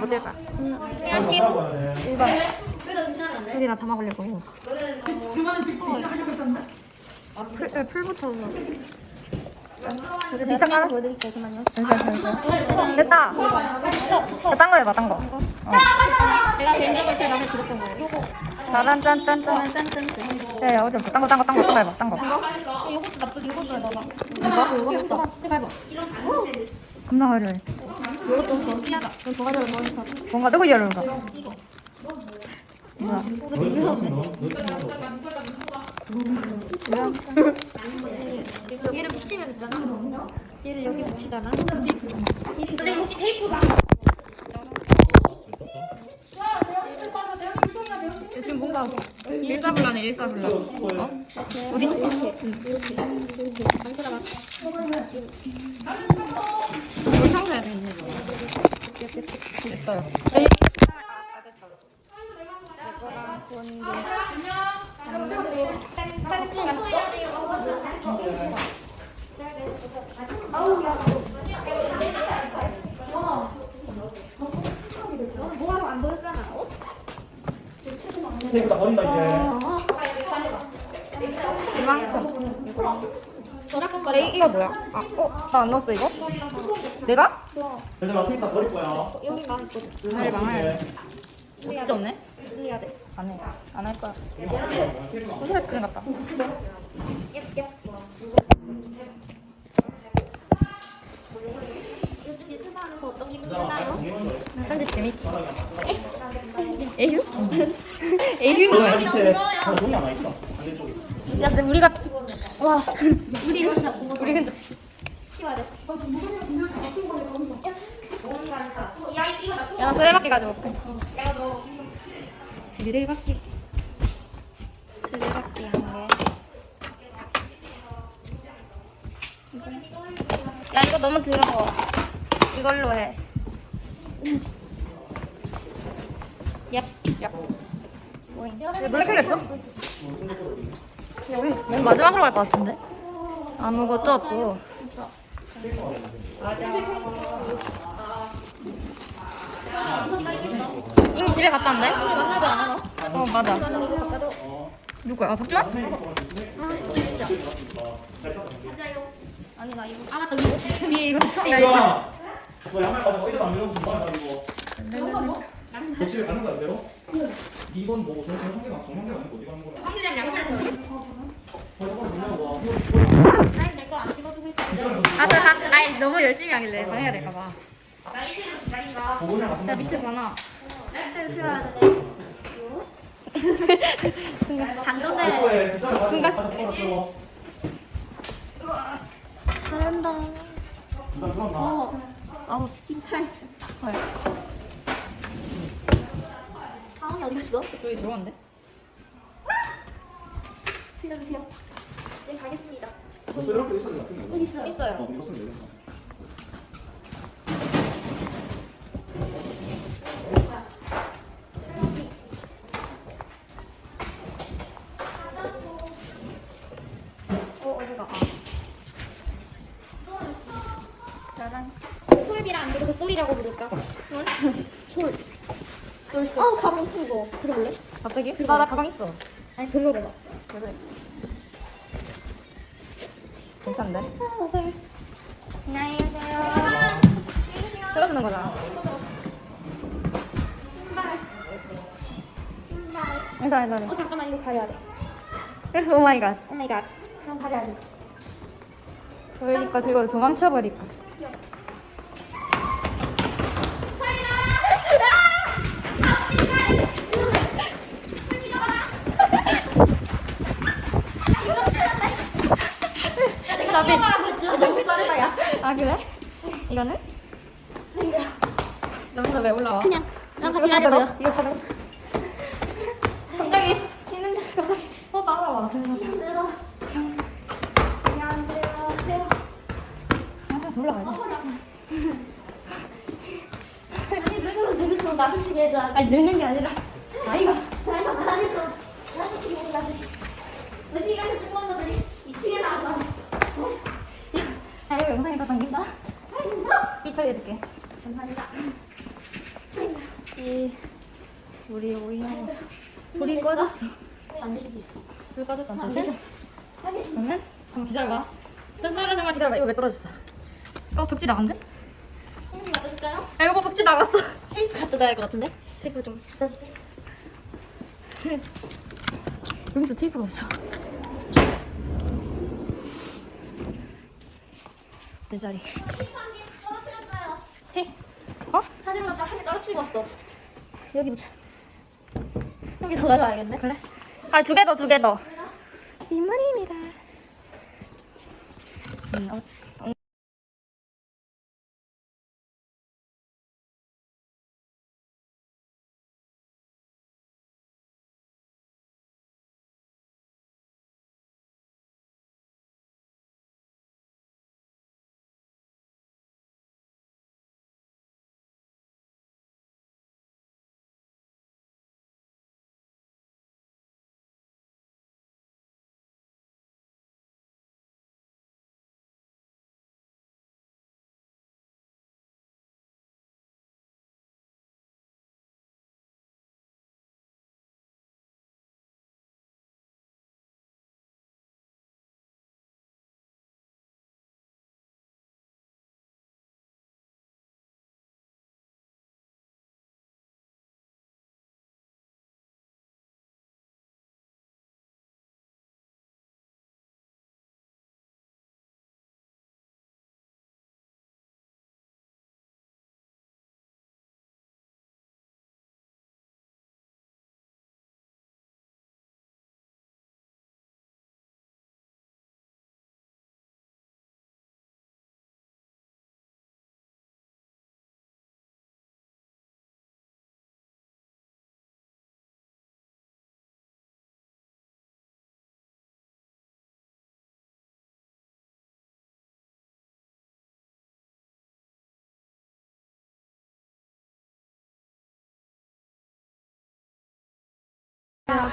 뭐 뛸까? 1번. 여기 나 자막 올리고. 풀부터. 비싼 거 보여드릴게요. 잠시만요. 됐다. 딴 거 해봐, 딴 거. 내가 개인적으로 제일 마음에 들었던 거. 짜란 짠짠짠. 네, 어제 딴 거 해봐, 딴 거. 이것도 나쁘지, 이것도 해봐봐. 이거 해봐. 겁나 화려해. 이것도 더 화려해. 뭔가 누구 열어봐. 뭐야? 얘를 붙이면 있잖아. 얘를 여기 붙이잖아. 근데 혹시 테이프가 지금 뭔가 일사불란해. 일사불란. 어? 어디 있어? 이거 청소해야 돼. 됐어요. 뭐하러 안 보였잖아. 테이프다 버린다 이제. 이만큼. 이거 뭐야? 아, 나 안 넣었어 이거? 내가? 얘들아 테이프 다 버릴 거야. 여기 망했거든. 망해. 진짜 없네? 해야 돼. 안 해. 안 할 거야. 호실에서 그런 것 같다. 요즘 유튜브 하는 거 어떤 기분이 드나요? 편집 재밌지? 에휴? 에휴? 저 밑에 하나 종이 하나 있어. 반대쪽에. 야, 근데 우리가 와, 우리 혼자 우리 근데 키워야 돼. 야, 이거 나 야, 나 수레바퀴 가져올게. 야, 너. 수레바퀴 한 개. 야, 이거 너무 더러워. 이걸로 해. 얍. 왜 블랙홀 했어? 야, 우리 맨 마지막으로 갈 것 같은데? 아무것도 없고. 이미 집에 갔다 왔는데? 맞아. 누구야? 아, 박주환? 아니, 나 이거. 아, 맞다. 위에 이거. 야, 이거. 너 양말 가지고 이거 안 밀어서 뭐하가지고. 너 집에 가는 거야 그대로? 이건 뭐 정상계가 아니고 어디 가는 거야? 황기장 양말 거. 저거 밀려봐. 아니, 내거 안 찍어주실 때. 아니, 너무 열심히 하길래 방해가 될까봐. 나 이틀을 기다린다. 보고랑 같은 야, 밑에 봐놔. 날 싫어야 돼. 단도대. 순간. 잘한다. 누가 들었나? 아우, 긴팔. 헐. 다운이 어디 갔어? 여기 들어왔는데? 빌려주세요. 네, 가겠습니다. 너 쓰레기 있어야 같은 거. 여기 있어요. 있어요. 이거 쓰면 되겠다. 어디가? 짜란. 솔비라 안 부르고 솔이라고 부를까? 솔. 가방 큰 거. 들어볼래? 갑자기? 나 가방 있어. 아니, 들어봐봐. 그래. 괜찮은데? 안녕히 계세요. 들어주는 거잖아. 괜찮아. 잠깐만, 이거 가려야 돼. 오 마이 갓. 오 마이 갓. 그럼 가려야 돼. 소연이 거 들고 도망쳐버릴까. 나비. 너무 빠르다, 야. 아, 그래? 이거는? 너는 왜 올라와? 그냥 같이 이거 가야 찾아. 돼요. 이거 찾아. 갑자기 쉬는데 갑자기 따라와. 안녕하세요. 항상 올라가야 돼. 아니, 늙으면 늙을수록 나도 치게 해줘야지. 아니, 늙는 게 아니라 나이가. 나이가 많아질수록 나도 치게 해줘야지. 어디 가서 찍어서들이 2층에 나와서. 야, 이거 영상에 다 담긴다. 삐 처리해줄게. 감사합니다. 꺼졌어. 안 되지. 불 꺼졌다. 다시. 그러면 잠깐 기다려봐. 잠깐 기다려봐. 이거 왜 떨어졌어? 벽지 나간대? 선생님 갖다 줄까요? 아 이거 벽지 나갔어. 테이프 갖다 놔야 할 것 같은데? 테이프 좀. 여기도 테이프가 없어. 내 자리. 떨어뜨렸어요. 테이. 어? 사진을 갖다 한개 떨어뜨리고 왔어. 여기 보자. 여기 더 가져와야겠네. 그래? 아, 두 개 더, 두 개 더. 뒷머리입니다.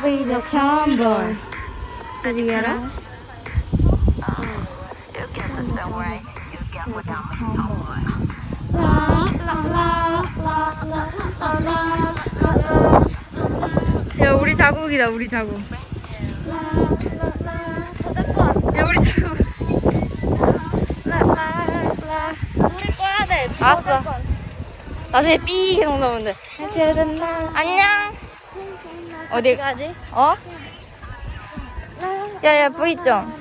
Be the tomboy. Say it together. You get the same way. You get what I'm a tomboy. 야, 우리 자국이다, 우리 자국. 야, 우리 자국. 우리 꺼야 돼. 알았어. 나중에 삐 계속 넣으면 돼. 안녕. 어디 가지? 어? 야야 V점.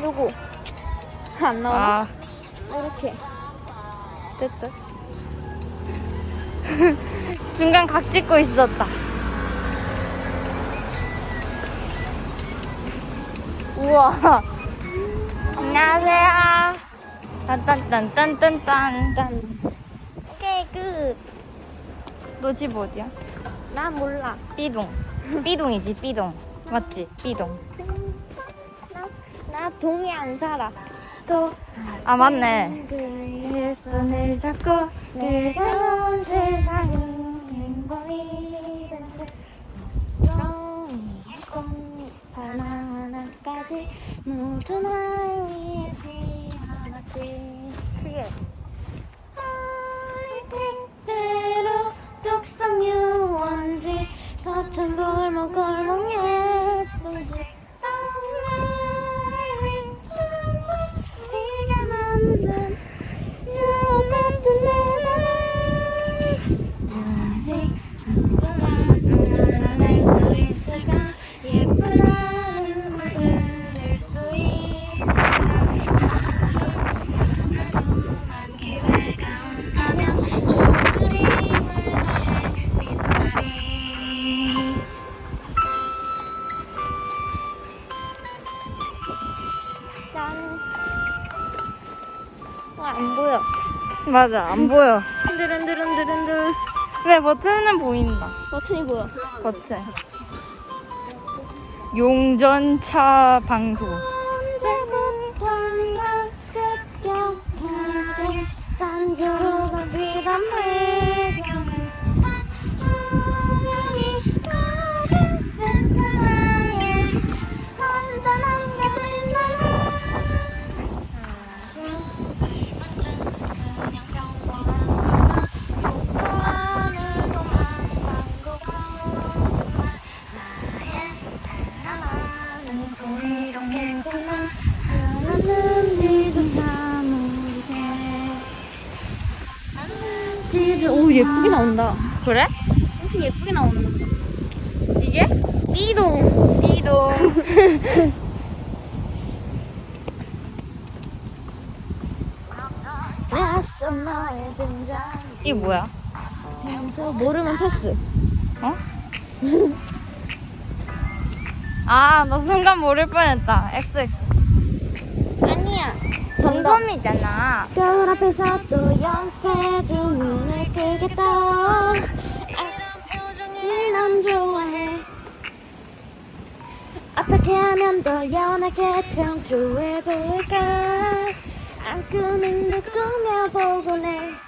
누구? 안 나와? 아 이렇게. 됐어. 중간 각 찍고 있었다. 우와. 안녕하세요. 딴딴딴딴딴딴. 오케이, 끝. 너 집 어디야? 나 몰라. B동. B동이지 B동. 맞지? B동. 나 동이 안 살아. 또. 아 맞네. 그의 손을 잡고 내가 온 세상은 행복이 된대. 종이의 꽃잎 하나하나까지 모두 날 위해 피어났지. 그게 때로 독성 유원지 겉은 골목골목 예쁜 집 네가 만든 추억 같은 내 사랑 아직 살아날 수 있을까 예쁜 하늘을 들을 수 있을까 하루만 기회가 온다면 그림을 돼 빛나리 짠. 안 보여. 맞아 안 보여. 흔들흔들흔들흔들. 근데 버튼은 보인다. 버튼이 보여. 버튼. 용전차 방송. 언제부턴가 급격하게 단조로가 비단 배경을 조명이 꺼진 세상에 혼자 남겨진 나는 그냥 평범한 여자 목도 하늘도 한방구가 오 예쁘게 나온다. 그래? 엄청 예쁘게 나온다. 이게? 삐동. 삐동. 낯서 너의 등장. 이게 뭐야? 모르면 패스. 어? 아, 나 순간 모를 뻔했다. XX. 아니야. 동섬이잖아. 거울 앞에서 또 연습해도 눈을 크게 떠. 넌 좋아해. 어떻게 하면 더 연하게 청초해 보일까? 안 꾸민 듯 꾸며보곤 해.